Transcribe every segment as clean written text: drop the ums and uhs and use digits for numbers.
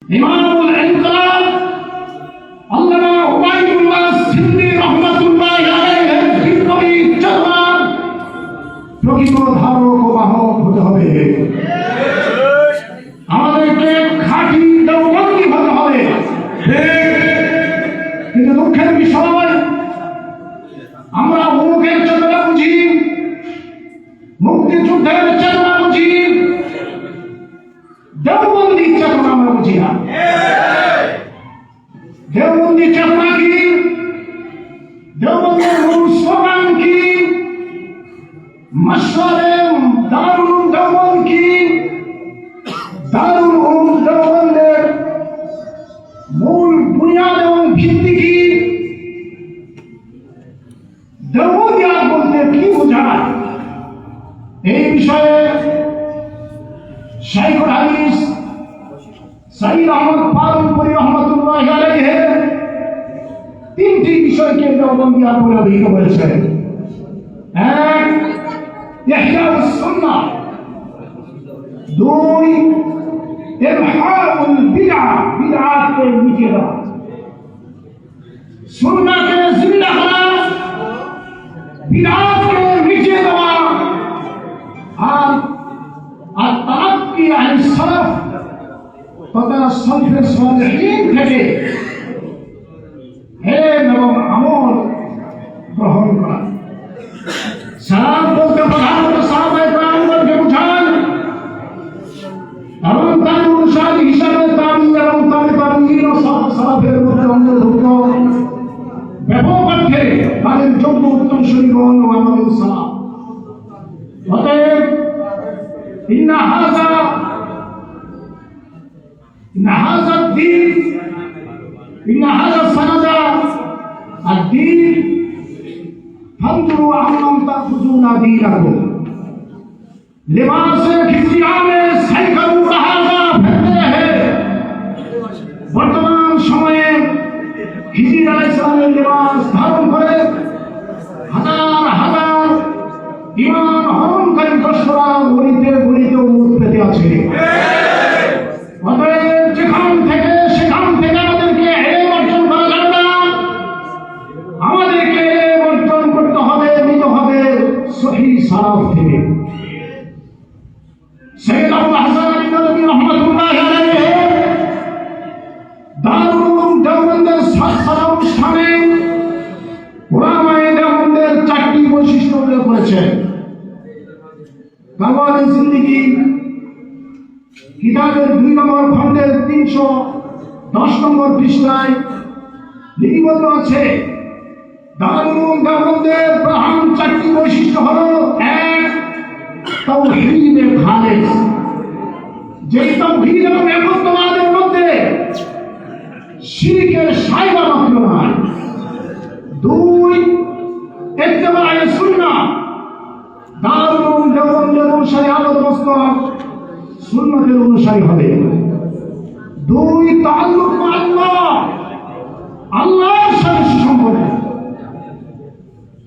ইমামুল ইনকিলাব আল্লামা Ubaidullah সিন্দি রাহমাতুল্লাহ আলাইহির বিপ্লবী চেতনার প্রকৃত ধারক ও বাহক হতে হবে। আমাদেরকে খাঁটি দেওবন্দি হতে হবে। কিন্তু দুঃখের বিষয়, আমরা অমুকের চেতনা বুঝি, মুক্তিযুদ্ধের চেতনা বুঝি, দেওবন্দি চেতনা আমরা বুঝি না। দেওবন্দি চেতনা কি? দেওবন্দের মূল স্লোগান কি? মাশরারে দারুল উলুম দেওবন্দ কি? দারুল উলুম দেওবন্দের মূল বুনিয়াদ এবং ভিত্তি কি? দেওবন্দিয়াত বলতে কি বোঝায়? এই বিষয়ে শাইখুল হাদিস সাইয়্যিদ আহমদ পালনপুরি রহমাতুল্লাহ আলাইহি তিনটি বিষয়কে দেওবন্দিয়াত বলে অভিহিত করেছেন। এক, ইহয়াউস সুন্নাহ। দুই, ইমহাউল বিদআহ, বিদআতকে মিটিয়ে দেওয়া, সুন্নাহকে জিন্দা করা, বিদআতকে মিটিয়ে দেওয়া। আর আত-তারাক্কি আনিস সালাফ তথা সালফে সালেহীন থেকে হেম এবং আমল গ্রহণ করা। সালাফ বলতে প্রধানত সাহাবায়ে কেরামকে বোঝান এবং তার অনুসারী হিসাবে তাবি এবং তাবিঈন ও সালাফের মধ্যে অন্তর্ভুক্ত ব্যাপক অর্থে তাদের যোগ্য উত্তরসূরিগণ ও আমাদের সালাফ। অতএব ইন্না হাযা الدين إن هذا السند الدين فانظروا عمن تأخذون دينكم लिबास खिजिया में साइकलू रहा फिरते हैं। বর্তমান সময়ে খিজির আলাইহিস সালামের লিবাস ধারণ করে হাজার হাজার ঈমান হরণকারী দস্যুরা গলিতে গলিতে উঠ পেতে আছে। অতএব যেখান থেকে সেখান থেকে আমাদেরকে ইলম অর্জন করা যাবে না। আমাদেরকে অর্জন করতে হবে, নিতে হবে সহিহ সালাফ থেকে। সৈয়দ আবুল হাসান আলী নদভী রহমাতুল্লাহ আলাইহি দারুল উলুম দেওবন্দের সাতসালা অনুষ্ঠানে উলামায়ে দেওবন্দের চারটি বৈশিষ্ট্য উল্লেখ করেছেন। কাওয়ালে জিন্দেগি কিতাবের 2 নম্বর খণ্ডের 310 নম্বর পৃষ্ঠায় লিপিবদ্ধ আছে, দারুল উলুম দেওবন্দের প্রধান চারটি বৈশিষ্ট্য হলো: 1, তাওহীদে খালেস, যে তাওহীদ এবং একত্ববাদের মধ্যে শিরকের শাইবা মাত্র নাই। 2, ইত্তেবায়ে সুন্নাহ, দারুল উলুম দেওবন্দের অনুসারী আবদ মস্তক সুন্নতের অনুসারী হবে। 2, তাআল্লুক মা আল্লাহ, আল্লাহর সাথে সম্পর্ক।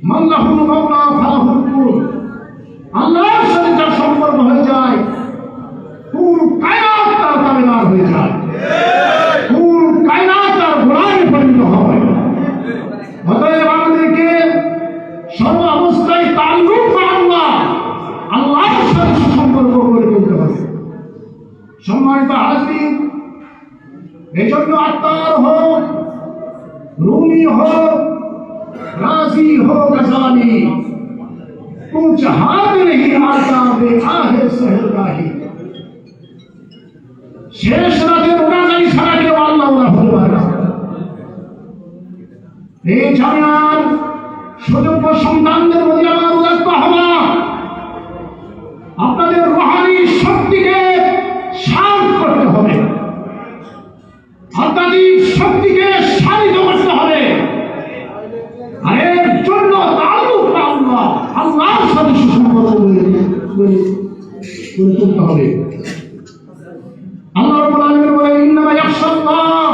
মান লাহুল মাওলা ফালাহুল কুল, আল্লাহর সাথে যার সম্পর্ক হয়ে যায় পুরো কায়নাত তার তাবেদার হয়ে যায়, পুরো কায়নাত তার গোলামে পরিণত হয়। অতএব আমাদেরকে সর্ব অবস্থায় তাআল্লুক মা আল্লাহ, আল্লাহর সাথে সম্পর্ক গড়ে তুলতে হবে। সম্মানিত হাজরিন, এজন্য আত্মার হোক, রুমি হোক, রাজি হোক, গাজালি, कुछ हाथ नहीं आता बेआहे सहरगाही। শেষ রাতে উনাগাই ছাড়া কেউ আল্লাহ হতে পারে না। এই জামিয়ার সুযোগ্য সন্তানদের প্রতি আমার উদাত্ত আহ্বান, আপনাদের রুহানি শক্তিকে শান্ত করতে হবে, আধ্যাত্মিক শক্তিকে শানিত করতে হবে। আর এর জন্য তাআল্লুক আল্লাহ, আল্লাহর সাথে সুসম্পর্ক গড়ে তুলতে হবে। আল্লাহ রাব্বুল আলামিন বলেন, ইন্নামা ইয়াখশাল্লাহ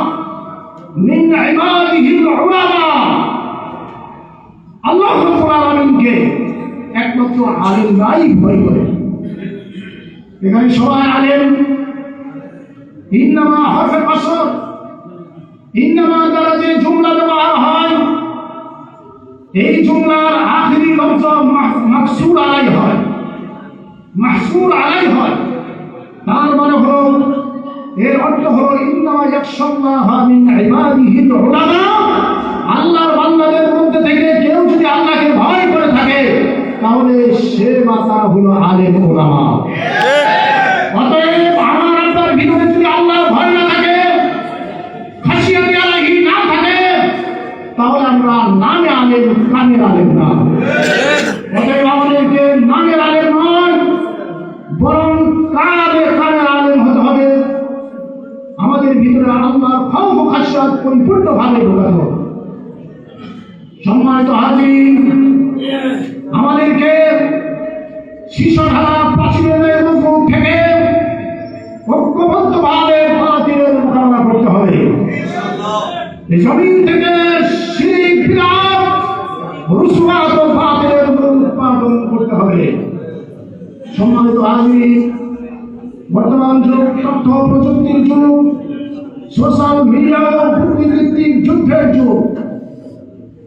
মিন ইবাদিহিল উলামা। আল্লাহ রাব্বুল আলামিনকে একমাত্র আলেমরাই ভয় করে। এখানে সবাই আলেম, ইন্নামা হরফে কসর, ইন্নামা দ্বারা যে জুমলা ব্যবহার হয় এই জুমলার আখেরি লফজ মাকসুর আলাই হয়, মাহসুর আলাই হয়। তার মানে হলো, এর অর্থ হলো ইন্নামা ইয়াখশাল্লাহ মিন ইবাদিহিল উলামা, আল্লাহর বান্দাদের মধ্যে থেকে কেউ যদি আল্লাহকে ভয় করে থাকে তাহলে সে বা তারা হলো আলেম উলামা। অতএব আমার আপনার ভিতরে যদি আল্লাহর ভয় না থাকে, খাশিয়াতে আলাহি না থাকে, তাহলে আমরা নামে আলেম কামের আলেম না। অতএব আমাদেরকে নামের আলেম নয়, বরং কামের আলেম হতে হবে। আমাদের ভিতরে আল্লাহর খৌফ খাশিয়াত পরিপূর্ণভাবে ঢোকাতে হবে। সম্মানিত হাজির, আমাদেরকে শিশাঢালা প্রাচীরের মুখ থেকে ঐক্যবদ্ধভাবে বাতিলের মোকাবিলা করতে হবে। এই জমিন থেকে শিরক বিদআত রুসওয়াত ও বাতিলের উৎপাদন করতে হবে। সম্মানিত হাজির, বর্তমান যুগ তথ্য প্রযুক্তির যুগ, সোশ্যাল মিডিয়া ও বুদ্ধিবৃত্তিক যুদ্ধের যুগ।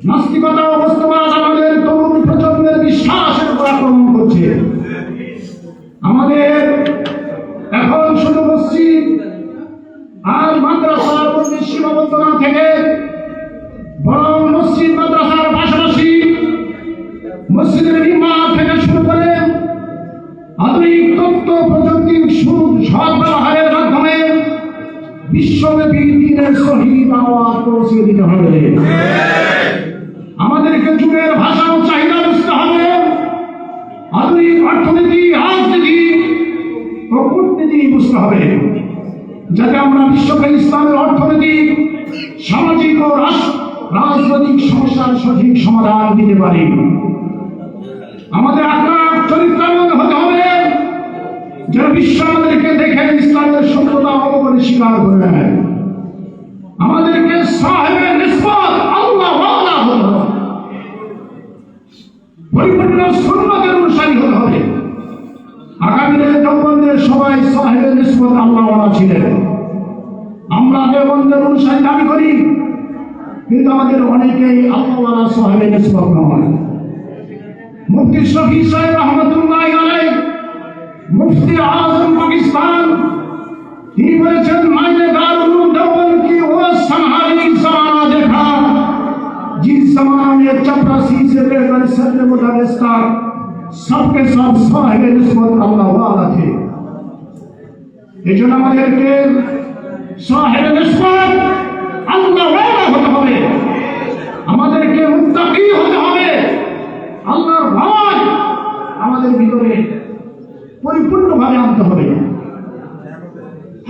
নাস্তিকতা ও বস্তুবাদ আমাদের তরুণ প্রজন্মের বিশ্বাসের উপর আক্রমণ করছে। আমাদের এখন শুধু মসজিদ আর মাদ্রাসার মধ্যে সীমাবদ্ধ না থেকে বরং মসজিদ মাদ্রাসার পাশাপাশি মসজিদের নির্মাণ থেকে শুরু করে আধুনিক তথ্য প্রযুক্তির সদ্ব্যবহারের মাধ্যমে বিশ্বব্যাপী দ্বীনের সহিহ দাওয়াত পৌঁছে দিতে হবে। আমাদেরকে যুগের ভাষা ও চাহিদা বুঝতে হবে। আধুনিক অর্থনীতি, রাজনীতি ও কূটনীতি বুঝতে হবে, যাতে আমরা বিশ্বকে ইসলামের অর্থনৈতিক, সামাজিক ও রাজনৈতিক সমস্যার সঠিক সমাধান দিতে পারি। আমাদের আখলাক চরিত্রবান হতে হবে, যেন বিশ্ব আমাদেরকে দেখে ইসলামের সত্যতা অবগতি স্বীকার করে নেয়। আমাদেরকে সাহেবে নিসবত আল্লাহ ওয়ালা হতে হবে, পরিপূর্ণ সুন্নতের অনুসারী হতে হবে। আগামীদের দেওবন্দের সবাই সাহেবে নিসবত আল্লাহ ওয়ালা ছিলেন। আমরা দেওবন্দের অনুসারী দাবি করি, কিন্তু আমাদের অনেকেই আল্লাহ ওয়ালা সাহেবে নিসবত নয়। মুফতি শফি সাহেব রহমতুল্লাহ আলাইহি, মুফতি আজম পাকিস্তান, তিনি বলেছেন, মাইনে দারুল দেওবন্দ কি ও संभाली जमाना देखा जिस जमाना में चपरासी से लेकर सन्ने मुदर्रिस तक सबके सब साहिब निस्बत अल्लाह वाला थे। এই জন্য আমাদেরকে সাহেব নিসবত আল্লাহ ওয়ালা হতে হবে। আমাদেরকে মুত্তাকি হতে হবে। আল্লাহর ভয় আমাদের ভিতরে পরিপূর্ণভাবে আনতে হবে।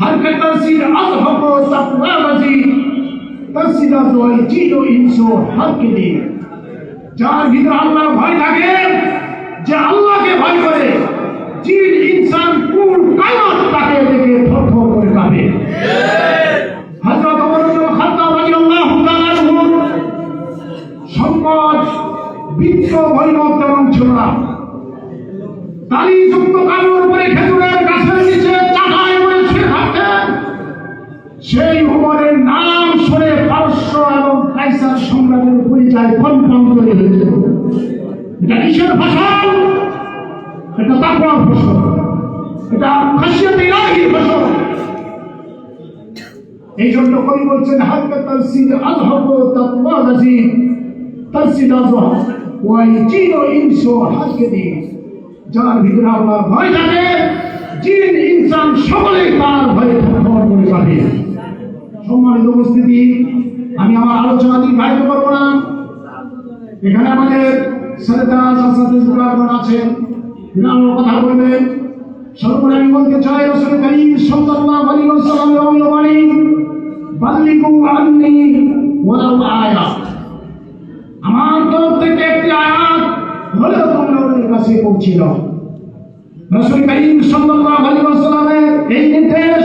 हर के तफसीर अज़हब व तक़वा वज़ी तफसीरा जोई जीरो इंसो हर के लिए যার ভিতরে আল্লাহর ভয় থাকে, যে আল্লাহকে ভয় করে, জিন ইনসান কুল কায়নাত তাকে দেখে থরথর করে কাঁপে। হযরত ওমর ইবনে খাত্তাব রাদিয়াল্লাহু তাআলা আনহু সম্পদ, বিত্ত, বৈভব তেমন ছিল না। তালিযুক্ত কামড় উপরে খেজুরের গাছের নিচে চাটাই করে শুয়ে থাকতেন। সেই ওমরের নাম শুনে পারস্য এবং কায়সার সম্রাটের পরিচয় কনফার্ম করে হয়েছিল। এটা কিসের ফসল? এটা তাকওয়ার ফসল, এটা খাশিয়াতে ইলাহির ফসল। এই জন্য কবি বলছেন, হাক্কা তারসিদ আযহাব তাকওয়া রাজি তারসিদ আযহাব ওয়া ইজিনু ইনসু হাজকেদি। যার ভিতরে আল্লাহর ভয় থাকে, জিন ইনসান সকলেই তার ভয়ে থরথর করে কাঁপে। সম্মানিত উপস্থিতি, আমি আমার আলোচনা দীর্ঘায়িত করব না। এখানে আমাদের সরদার আসাদুজ্জামান আছেন, তিনি কথা বলবেন। সর্বপ্রথম আমি বলতে চাই, রাসূল করিম সাল্লাল্লাহু আলাইহি ওয়াসাল্লামের বাণী, বাল্লিগু আন্নী ওয়ালাউ আয়া। আমার তরফ থেকে একটি আয়াত হলেও তোমাদের কাছে পৌঁছিল। রাসূল করিম সাল্লাল্লাহু আলাইহি ওয়াসাল্লামের এই নির্দেশ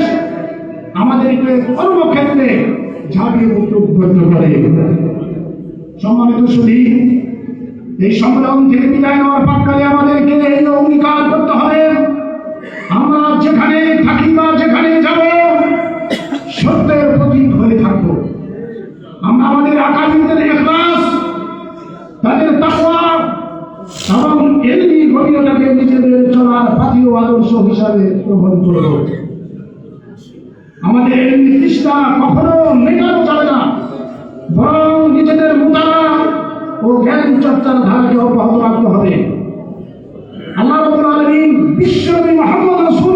আমাদেরকে কর্মক্ষেত্রে ঝাঁপিয়ে পড়তে উদ্বুদ্ধ করে। সম্মানিত সুধী, এই সম্মেলন থেকে বিদায় নেওয়ার প্রাক্কালে আমাদেরকে এই অঙ্গীকার করতে হবে, আমরা যেখানে থাকি বা যেখানে যাব সত্যের প্রতীক হয়ে থাকবো। আমরা আমাদের আকাবিরদের ইখলাস, তাদের তাকওয়া এবং এলমি গভীরতাকে নিজেদের চলার পাথি ও আদর্শ হিসাবে গ্রহণ করব। আমাদের এলমি তৃষ্ণা কখনো মেটানো যাবে না, বরং নিজেদের মুতালা ও জ্ঞান চর্চার ধারাকে অব্যাহত রাখতে হবে। আল্লাহ রাব্বুল আলামিন বিশ্বনবী মুহাম্মদ রাসূল